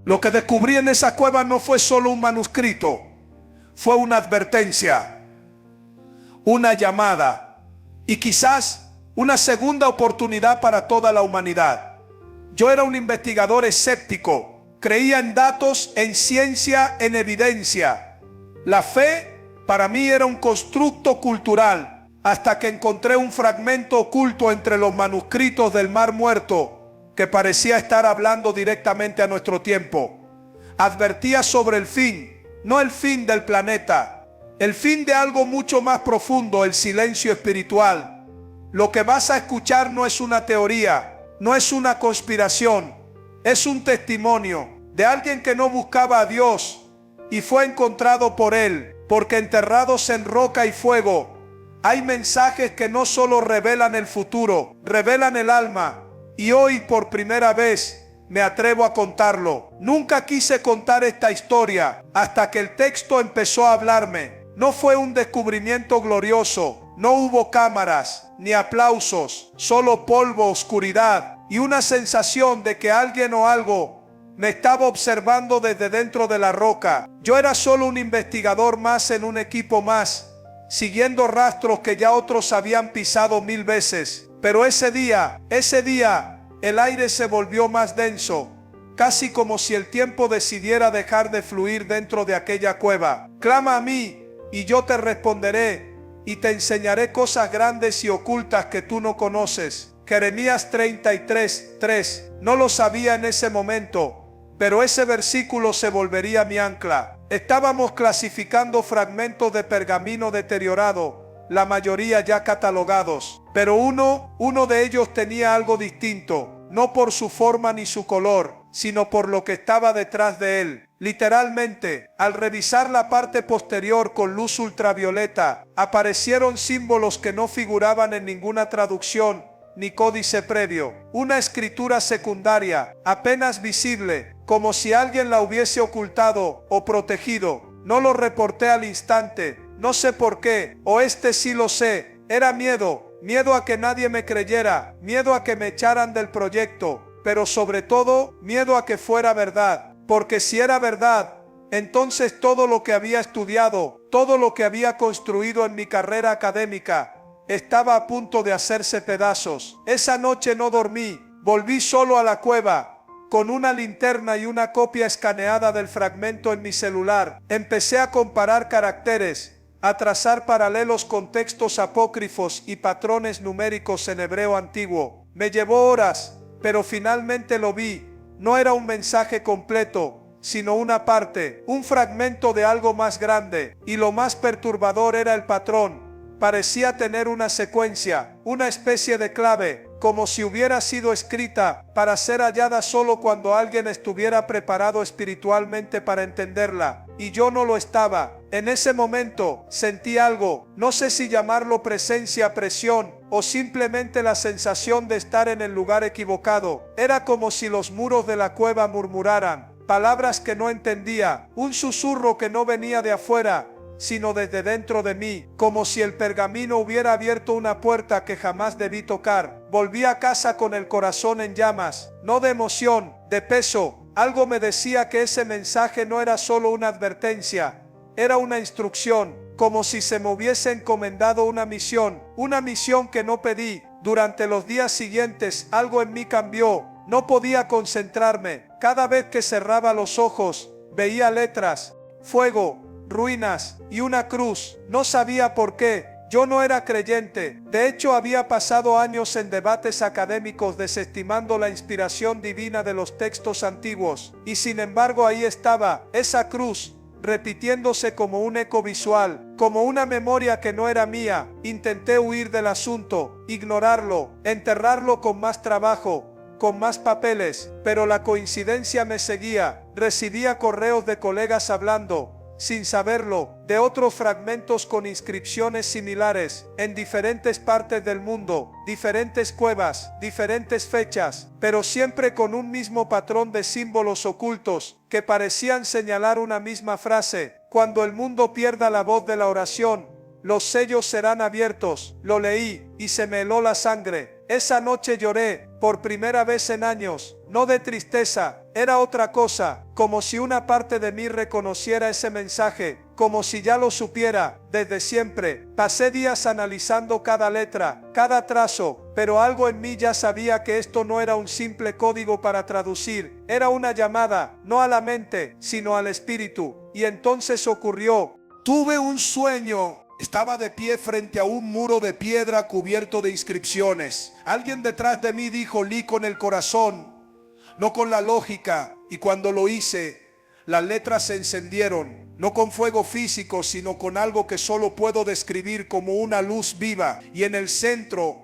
Lo que descubrí en esa cueva no fue solo un manuscrito, fue una advertencia, una llamada y quizás una segunda oportunidad para toda la humanidad. Yo era un investigador escéptico, creía en datos, en ciencia, en evidencia. La fe para mí era un constructo cultural, hasta que encontré un fragmento oculto entre los manuscritos del Mar Muerto que parecía estar hablando directamente a nuestro tiempo. Advertía sobre el fin, no el fin del planeta, el fin de algo mucho más profundo, el silencio espiritual. Lo que vas a escuchar no es una teoría, no es una conspiración, es un testimonio de alguien que no buscaba a Dios y fue encontrado por Él, porque enterrados en roca y fuego, hay mensajes que no solo revelan el futuro, revelan el alma. Y hoy por primera vez me atrevo a contarlo. Nunca quise contar esta historia hasta que el texto empezó a hablarme. No fue un descubrimiento glorioso, no hubo cámaras ni aplausos, solo polvo, oscuridad y una sensación de que alguien o algo me estaba observando desde dentro de la roca. Yo era solo un investigador más en un equipo más, siguiendo rastros que ya otros habían pisado 1000 veces. Pero ese día, el aire se volvió más denso, casi como si el tiempo decidiera dejar de fluir dentro de aquella cueva. Clama a mí, y yo te responderé, y te enseñaré cosas grandes y ocultas que tú no conoces. Jeremías 33:3. No lo sabía en ese momento, pero ese versículo se volvería mi ancla. Estábamos clasificando fragmentos de pergamino deteriorado, la mayoría ya catalogados, pero uno de ellos tenía algo distinto, no por su forma ni su color, sino por lo que estaba detrás de él. Literalmente, al revisar la parte posterior con luz ultravioleta, aparecieron símbolos que no figuraban en ninguna traducción ni códice previo. Una escritura secundaria, apenas visible, como si alguien la hubiese ocultado o protegido. No lo reporté al instante. No sé por qué, o sí lo sé, era miedo a que nadie me creyera, miedo a que me echaran del proyecto, pero sobre todo, miedo a que fuera verdad, porque si era verdad, entonces todo lo que había estudiado, todo lo que había construido en mi carrera académica, estaba a punto de hacerse pedazos. Esa noche no dormí, volví solo a la cueva, con una linterna y una copia escaneada del fragmento en mi celular. Empecé a comparar caracteres, a trazar paralelos con textos apócrifos y patrones numéricos en hebreo antiguo. Me llevó horas, pero finalmente lo vi. No era un mensaje completo, sino una parte, un fragmento de algo más grande, y lo más perturbador era el patrón. Parecía tener una secuencia, una especie de clave, como si hubiera sido escrita para ser hallada solo cuando alguien estuviera preparado espiritualmente para entenderla, y yo no lo estaba. En ese momento sentí algo, no sé si llamarlo presencia, presión, o simplemente la sensación de estar en el lugar equivocado. Era como si los muros de la cueva murmuraran, palabras que no entendía, un susurro que no venía de afuera, sino desde dentro de mí, como si el pergamino hubiera abierto una puerta que jamás debí tocar. Volví a casa con el corazón en llamas, no de emoción, de peso. Algo me decía que ese mensaje no era solo una advertencia, era una instrucción, como si se me hubiese encomendado una misión que no pedí. Durante los días siguientes algo en mí cambió, no podía concentrarme. Cada vez que cerraba los ojos, veía letras, fuego, ruinas y una cruz. No sabía por qué. Yo no era creyente. De hecho, había pasado años en debates académicos desestimando la inspiración divina de los textos antiguos. Y sin embargo ahí estaba, esa cruz, repitiéndose como un eco visual, como una memoria que no era mía. Intenté huir del asunto, ignorarlo, enterrarlo con más trabajo, con más papeles, pero la coincidencia me seguía. Recibía correos de colegas hablando, sin saberlo, de otros fragmentos con inscripciones similares, en diferentes partes del mundo, diferentes cuevas, diferentes fechas, pero siempre con un mismo patrón de símbolos ocultos, que parecían señalar una misma frase: cuando el mundo pierda la voz de la oración, los sellos serán abiertos. Lo leí, y se me heló la sangre. Esa noche lloré, por primera vez en años, no de tristeza, Era otra cosa, como si una parte de mí reconociera ese mensaje, como si ya lo supiera, desde siempre. Pasé días analizando cada letra, cada trazo, pero algo en mí ya sabía que esto no era un simple código para traducir, era una llamada, no a la mente, sino al espíritu. Y entonces ocurrió. Tuve un sueño. Estaba de pie frente a un muro de piedra cubierto de inscripciones. Alguien detrás de mí dijo: "Lee con el corazón, no con la lógica". Y cuando lo hice, las letras se encendieron, no con fuego físico, sino con algo que solo puedo describir como una luz viva. Y en el centro,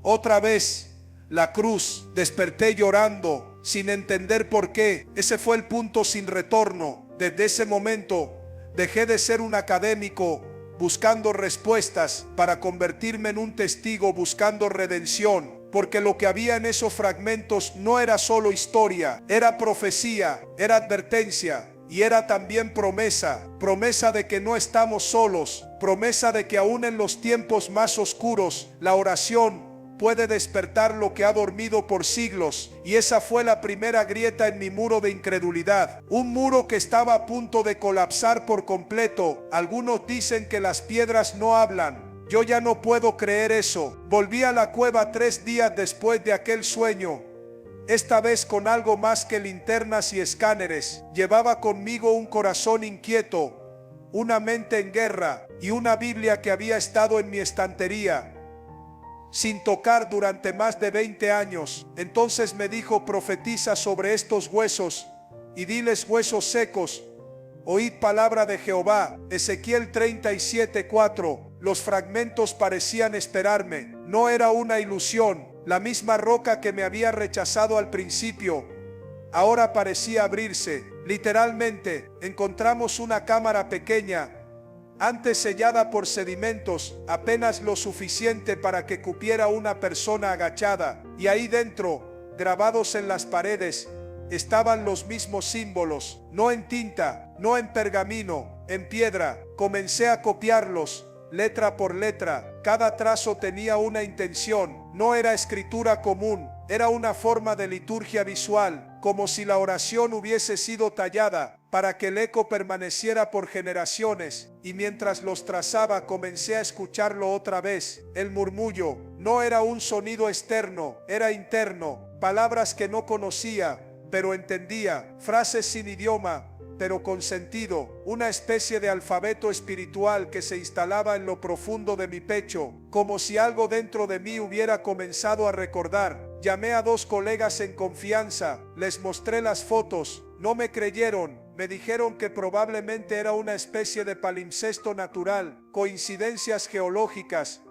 otra vez, la cruz. Desperté llorando, sin entender por qué. Ese fue el punto sin retorno. Desde ese momento, dejé de ser un académico buscando respuestas para convertirme en un testigo buscando redención. Porque lo que había en esos fragmentos no era solo historia, era profecía, era advertencia y era también promesa. Promesa de que no estamos solos, promesa de que aún en los tiempos más oscuros, la oración puede despertar lo que ha dormido por siglos. Y esa fue la primera grieta en mi muro de incredulidad. Un muro que estaba a punto de colapsar por completo. Algunos dicen que las piedras no hablan. Yo ya no puedo creer eso. Volví a la cueva 3 días después de aquel sueño. Esta vez con algo más que linternas y escáneres. Llevaba conmigo un corazón inquieto, una mente en guerra y una Biblia que había estado en mi estantería sin tocar durante más de 20 años. Entonces me dijo: "Profetiza sobre estos huesos y diles: huesos secos, oíd palabra de Jehová". Ezequiel 37:4. Los fragmentos parecían esperarme. No era una ilusión. La misma roca que me había rechazado al principio ahora parecía abrirse. Literalmente, encontramos una cámara pequeña, antes sellada por sedimentos, apenas lo suficiente para que cupiera una persona agachada. Y ahí dentro, grabados en las paredes, estaban los mismos símbolos, no en tinta, no en pergamino, en piedra. Comencé a copiarlos, letra por letra. Cada trazo tenía una intención. No era escritura común, era una forma de liturgia visual, como si la oración hubiese sido tallada para que el eco permaneciera por generaciones. Y mientras los trazaba, comencé a escucharlo otra vez. El murmullo no era un sonido externo, era interno. Palabras que no conocía, pero entendía. Frases sin idioma, pero con sentido. Una especie de alfabeto espiritual que se instalaba en lo profundo de mi pecho, como si algo dentro de mí hubiera comenzado a recordar. Llamé a 2 colegas en confianza, les mostré las fotos, no me creyeron. Me dijeron que probablemente era una especie de palimpsesto natural, coincidencias geológicas,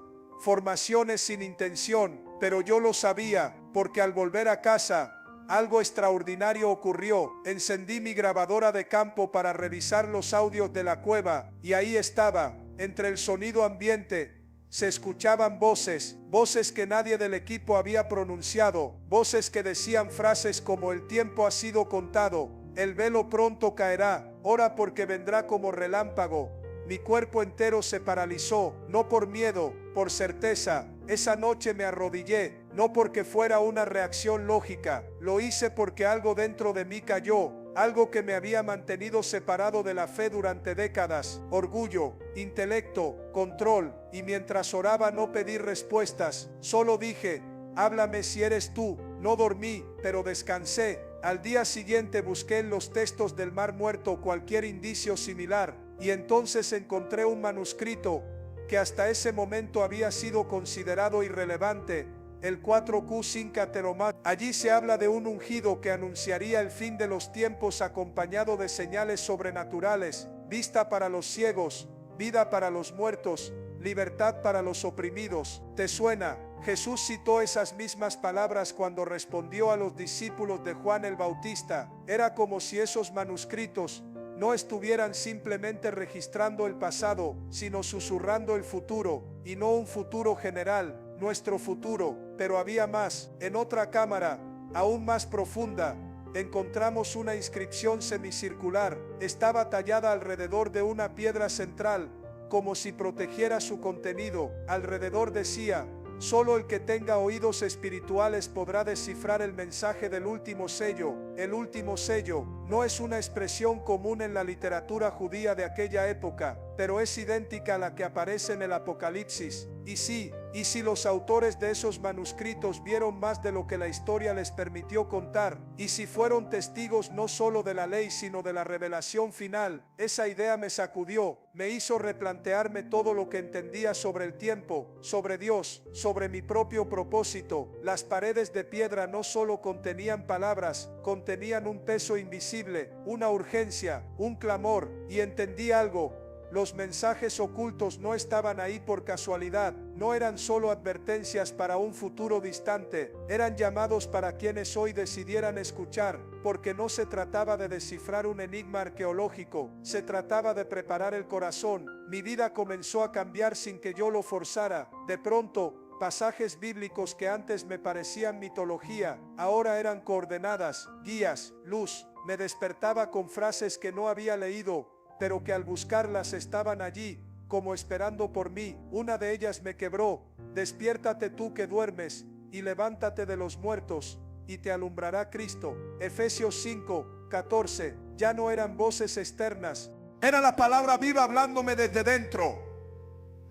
formaciones sin intención, pero yo lo sabía, porque al volver a casa, algo extraordinario ocurrió. Encendí mi grabadora de campo para revisar los audios de la cueva, y ahí estaba, entre el sonido ambiente, se escuchaban voces, voces que nadie del equipo había pronunciado, voces que decían frases como: "El tiempo ha sido contado, el velo pronto caerá, ora porque vendrá como relámpago". Mi cuerpo entero se paralizó, no por miedo, por certeza. Esa noche me arrodillé, no porque fuera una reacción lógica, lo hice porque algo dentro de mí cayó, algo que me había mantenido separado de la fe durante décadas. Orgullo, intelecto, control. Y mientras oraba no pedí respuestas, solo dije: "Háblame si eres tú". No dormí, pero descansé. Al día siguiente busqué en los textos del Mar Muerto cualquier indicio similar, y entonces encontré un manuscrito que hasta ese momento había sido considerado irrelevante, el 4Q Sincateromat. Allí se habla de un ungido que anunciaría el fin de los tiempos acompañado de señales sobrenaturales: vista para los ciegos, vida para los muertos, libertad para los oprimidos. ¿Te suena? Jesús citó esas mismas palabras cuando respondió a los discípulos de Juan el Bautista. Era como si esos manuscritos no estuvieran simplemente registrando el pasado, sino susurrando el futuro, y no un futuro general, nuestro futuro. Pero había más. En otra cámara, aún más profunda, encontramos una inscripción semicircular. Estaba tallada alrededor de una piedra central, como si protegiera su contenido. Alrededor decía: Solo el que tenga oídos espirituales podrá descifrar el mensaje del último sello. El último sello no es una expresión común en la literatura judía de aquella época, pero es idéntica a la que aparece en el Apocalipsis. Y si los autores de esos manuscritos vieron más de lo que la historia les permitió contar, y si fueron testigos no solo de la ley sino de la revelación final, esa idea me sacudió, me hizo replantearme todo lo que entendía sobre el tiempo, sobre Dios, sobre mi propio propósito. Las paredes de piedra no solo contenían palabras, contenían un peso invisible, una urgencia, un clamor, y entendí algo. Los mensajes ocultos no estaban ahí por casualidad, no eran solo advertencias para un futuro distante, eran llamados para quienes hoy decidieran escuchar, porque no se trataba de descifrar un enigma arqueológico, se trataba de preparar el corazón. Mi vida comenzó a cambiar sin que yo lo forzara. De pronto, pasajes bíblicos que antes me parecían mitología, ahora eran coordenadas, guías, luz. Me despertaba con frases que no había leído, pero que al buscarlas estaban allí, como esperando por mí. Una de ellas me quebró: despiértate tú que duermes, y levántate de los muertos, y te alumbrará Cristo. Efesios 5:14. Ya no eran voces externas, era la palabra viva hablándome desde dentro.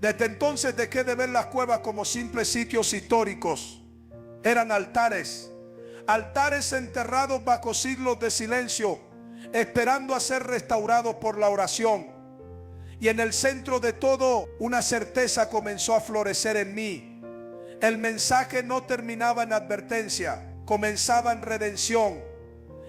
Desde entonces dejé de ver las cuevas como simples sitios históricos. Eran altares enterrados bajo siglos de silencio, esperando a ser restaurados por la oración. Y en el centro de todo, una certeza comenzó a florecer en mí. El mensaje no terminaba en advertencia, comenzaba en redención.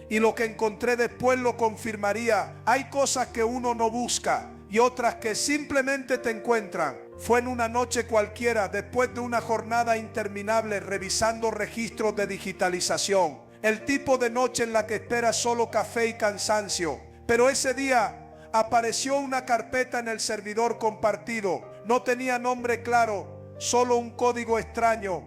Y lo que encontré después lo confirmaría. Hay cosas que uno no busca y otras que simplemente te encuentran. Fue en una noche cualquiera, después de una jornada interminable revisando registros de digitalización. El tipo de noche en la que esperas solo café y cansancio. Pero ese día apareció una carpeta en el servidor compartido. No tenía nombre claro, solo un código extraño,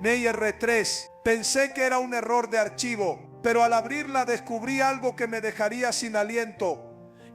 NER3. Pensé que era un error de archivo, pero al abrirla descubrí algo que me dejaría sin aliento.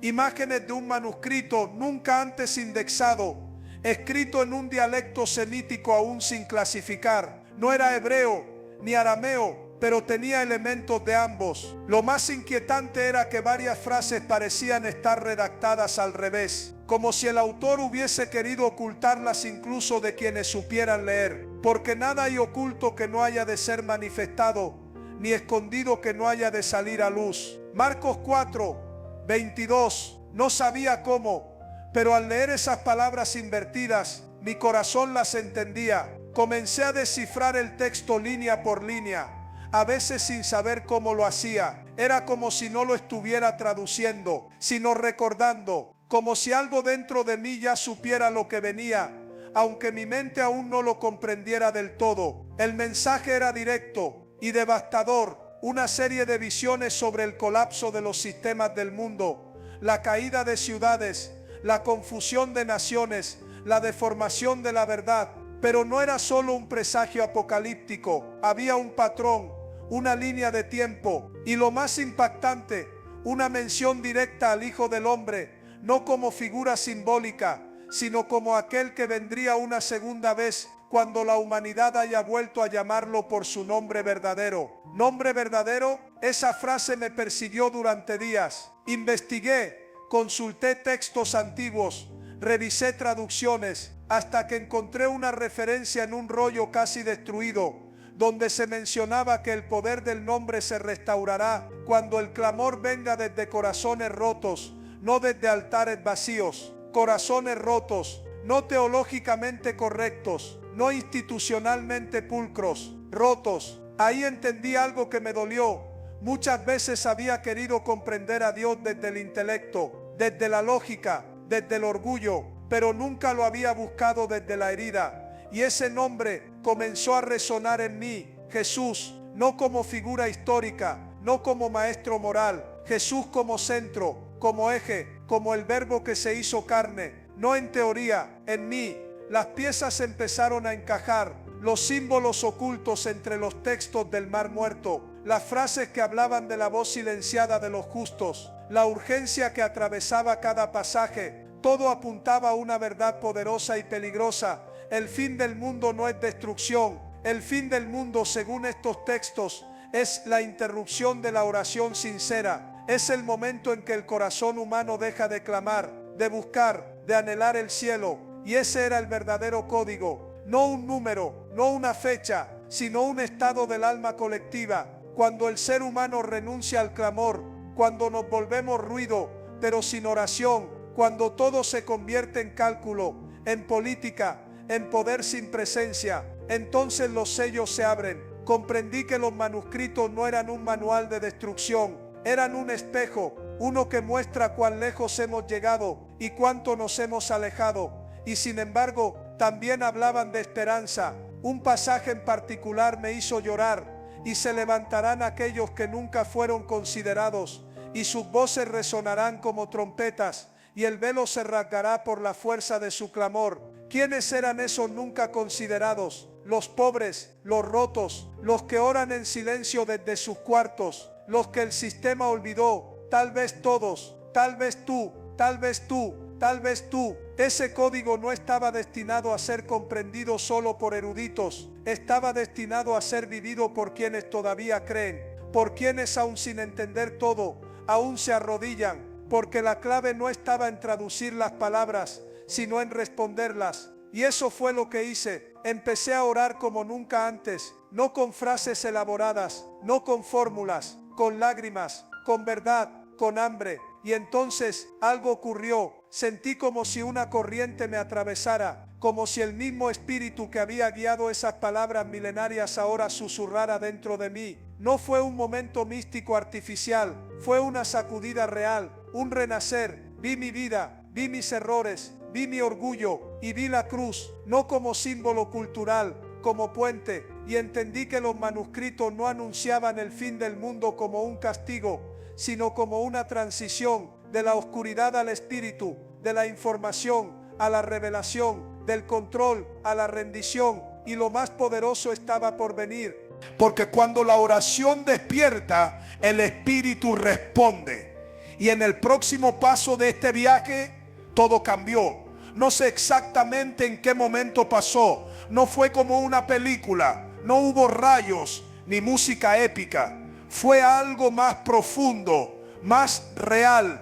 Imágenes de un manuscrito nunca antes indexado, escrito en un dialecto semítico aún sin clasificar. No era hebreo ni arameo, pero tenía elementos de ambos. Lo más inquietante era que varias frases parecían estar redactadas al revés, como si el autor hubiese querido ocultarlas incluso de quienes supieran leer, porque nada hay oculto que no haya de ser manifestado, ni escondido que no haya de salir a luz. Marcos 4:22. No sabía cómo, pero al leer esas palabras invertidas, mi corazón las entendía. Comencé a descifrar el texto línea por línea, a veces sin saber cómo lo hacía. Era como si no lo estuviera traduciendo, sino recordando, como si algo dentro de mí ya supiera lo que venía, aunque mi mente aún no lo comprendiera del todo. El mensaje era directo y devastador, una serie de visiones sobre el colapso de los sistemas del mundo, la caída de ciudades, la confusión de naciones, la deformación de la verdad. Pero no era solo un presagio apocalíptico, había un patrón, una línea de tiempo, y lo más impactante, una mención directa al Hijo del Hombre, no como figura simbólica, sino como aquel que vendría una segunda vez, cuando la humanidad haya vuelto a llamarlo por su nombre verdadero. ¿Nombre verdadero? Esa frase me persiguió durante días. Investigué, consulté textos antiguos, revisé traducciones, hasta que encontré una referencia en un rollo casi destruido, donde se mencionaba que el poder del nombre se restaurará cuando el clamor venga desde corazones rotos, no desde altares vacíos. Corazones rotos, no teológicamente correctos, no institucionalmente pulcros, rotos. Ahí entendí algo que me dolió. Muchas veces había querido comprender a Dios desde el intelecto, desde la lógica, desde el orgullo, pero nunca lo había buscado desde la herida. Y ese nombre comenzó a resonar en mí. Jesús, no como figura histórica, no como maestro moral. Jesús como centro, como eje, como el verbo que se hizo carne. No en teoría, en mí. Las piezas empezaron a encajar. Los símbolos ocultos entre los textos del Mar Muerto. Las frases que hablaban de la voz silenciada de los justos. La urgencia que atravesaba cada pasaje. Todo apuntaba a una verdad poderosa y peligrosa. El fin del mundo no es destrucción. El fin del mundo, según estos textos, es la interrupción de la oración sincera. Es el momento en que el corazón humano deja de clamar, de buscar, de anhelar el cielo. Y ese era el verdadero código. No un número, no una fecha, sino un estado del alma colectiva. Cuando el ser humano renuncia al clamor, cuando nos volvemos ruido, pero sin oración, cuando todo se convierte en cálculo, en política, en poder sin presencia, entonces los sellos se abren. Comprendí que los manuscritos no eran un manual de destrucción, eran un espejo, uno que muestra cuán lejos hemos llegado y cuánto nos hemos alejado. Y sin embargo, también hablaban de esperanza. Un pasaje en particular me hizo llorar. Y se levantarán aquellos que nunca fueron considerados, y sus voces resonarán como trompetas, y el velo se rasgará por la fuerza de su clamor. ¿Quiénes eran esos nunca considerados? Los pobres, los rotos, los que oran en silencio desde sus cuartos, los que el sistema olvidó. Tal vez todos, tal vez tú, tal vez tú, tal vez tú. Ese código no estaba destinado a ser comprendido solo por eruditos, estaba destinado a ser vivido por quienes todavía creen, por quienes aún sin entender todo, aún se arrodillan, porque la clave no estaba en traducir las palabras, sino en responderlas. Y eso fue lo que hice. Empecé a orar como nunca antes, no con frases elaboradas, no con fórmulas, con lágrimas, con verdad, con hambre. Y entonces algo ocurrió. Sentí como si una corriente me atravesara, como si el mismo espíritu que había guiado esas palabras milenarias ahora susurrara dentro de mí. No fue un momento místico artificial, fue una sacudida real, un renacer. Vi mi vida, vi mis errores, vi mi orgullo y vi la cruz, no como símbolo cultural, como puente, y entendí que los manuscritos no anunciaban el fin del mundo como un castigo, sino como una transición de la oscuridad al espíritu, de la información a la revelación, del control a la rendición, y lo más poderoso estaba por venir. Porque cuando la oración despierta, el espíritu responde. Y en el próximo paso de este viaje, todo cambió. No sé exactamente en qué momento pasó. No fue como una película. No hubo rayos ni música épica. Fue algo más profundo, más real,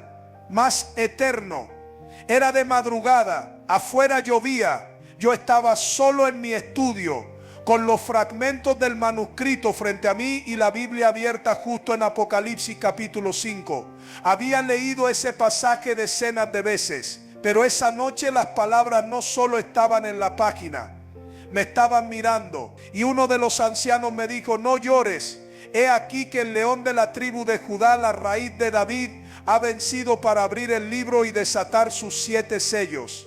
más eterno. Era de madrugada, afuera llovía. Yo estaba solo en mi estudio, con los fragmentos del manuscrito frente a mí y la Biblia abierta justo en Apocalipsis capítulo 5. Había leído ese pasaje decenas de veces, pero esa noche las palabras no solo estaban en la página, me estaban mirando. Y uno de los ancianos me dijo: no llores. He aquí que el león de la tribu de Judá, la raíz de David, ha vencido para abrir el libro y desatar sus 7 sellos.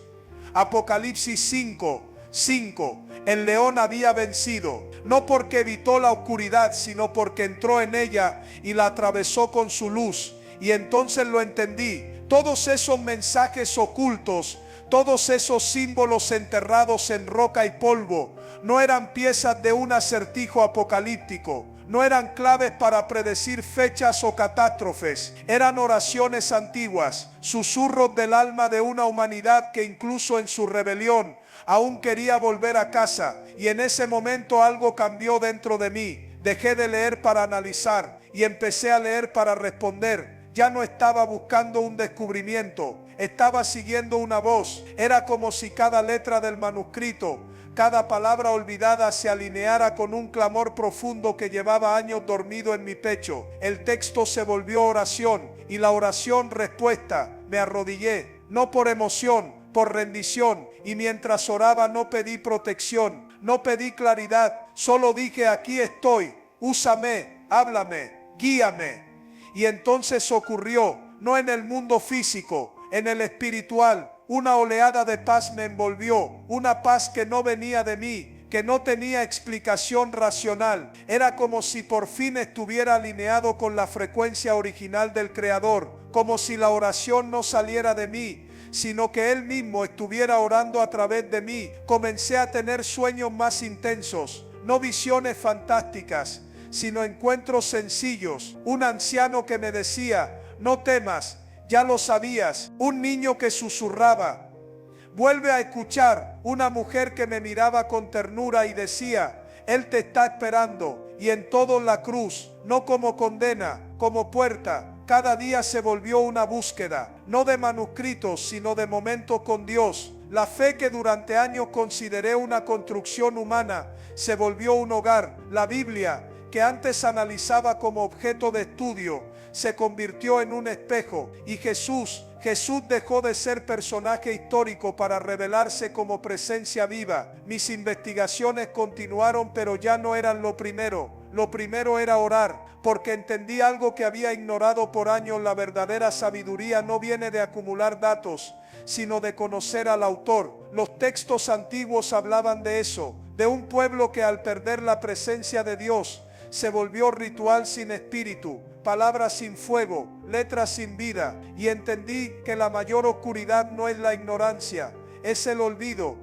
Apocalipsis 5:5. El león había vencido, no porque evitó la oscuridad, sino porque entró en ella y la atravesó con su luz. Y entonces lo entendí. Todos esos mensajes ocultos, todos esos símbolos enterrados en roca y polvo, no eran piezas de un acertijo apocalíptico. No eran claves para predecir fechas o catástrofes. Eran oraciones antiguas, susurros del alma de una humanidad que incluso en su rebelión aún quería volver a casa. Y en ese momento algo cambió dentro de mí. Dejé de leer para analizar y empecé a leer para responder. Ya no estaba buscando un descubrimiento, estaba siguiendo una voz. Era como si cada letra del manuscrito, cada palabra olvidada se alineara con un clamor profundo que llevaba años dormido en mi pecho. El texto se volvió oración y la oración respuesta. Me arrodillé, no por emoción, por rendición, y mientras oraba no pedí protección, no pedí claridad, solo dije: aquí estoy, úsame, háblame, guíame. Y entonces ocurrió, no en el mundo físico, en el espiritual. Una oleada de paz me envolvió, una paz que no venía de mí, que no tenía explicación racional. Era como si por fin estuviera alineado con la frecuencia original del Creador, como si la oración no saliera de mí, sino que Él mismo estuviera orando a través de mí. Comencé a tener sueños más intensos, no visiones fantásticas, sino encuentros sencillos. Un anciano que me decía: no temas, ya lo sabías. Un niño que susurraba: Vuelve a escuchar una mujer que me miraba con ternura y decía, Él te está esperando, y en todo la cruz, no como condena, como puerta. Cada día se volvió una búsqueda, no de manuscritos, sino de momentos con Dios. La fe que durante años consideré una construcción humana, se volvió un hogar. La Biblia, que antes analizaba como objeto de estudio, se convirtió en un espejo. Y Jesús dejó de ser personaje histórico para revelarse como presencia viva. Mis investigaciones continuaron, pero ya no eran lo primero. Lo primero era orar, porque entendí algo que había ignorado por años. La verdadera sabiduría no viene de acumular datos, sino de conocer al autor. Los textos antiguos hablaban de eso, de un pueblo que al perder la presencia de Dios, se volvió ritual sin espíritu, palabras sin fuego, letras sin vida. Y entendí que la mayor oscuridad no es la ignorancia, es el olvido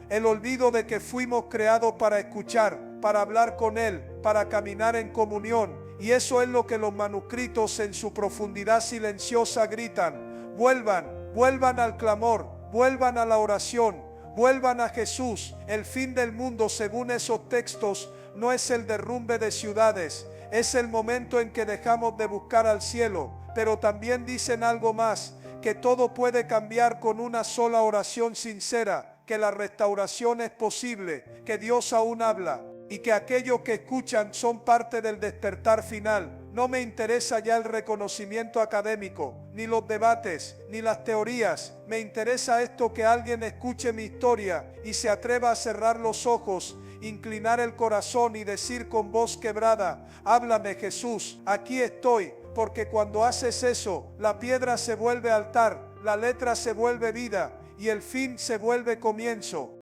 de que fuimos creados para escuchar, para hablar con Él, para caminar en comunión. Y eso es lo que los manuscritos en su profundidad silenciosa gritan. Vuelvan al clamor, vuelvan a la oración, vuelvan a Jesús. El fin del mundo, según esos textos, no es el derrumbe de ciudades, es el momento en que dejamos de buscar al cielo. Pero también dicen algo más, que todo puede cambiar con una sola oración sincera, que la restauración es posible, que Dios aún habla, y que aquellos que escuchan son parte del despertar final. No me interesa ya el reconocimiento académico, ni los debates, ni las teorías. Me interesa esto, que alguien escuche mi historia y se atreva a cerrar los ojos, inclinar el corazón y decir con voz quebrada, háblame Jesús, aquí estoy. Porque cuando haces eso, la piedra se vuelve altar, la letra se vuelve vida y el fin se vuelve comienzo.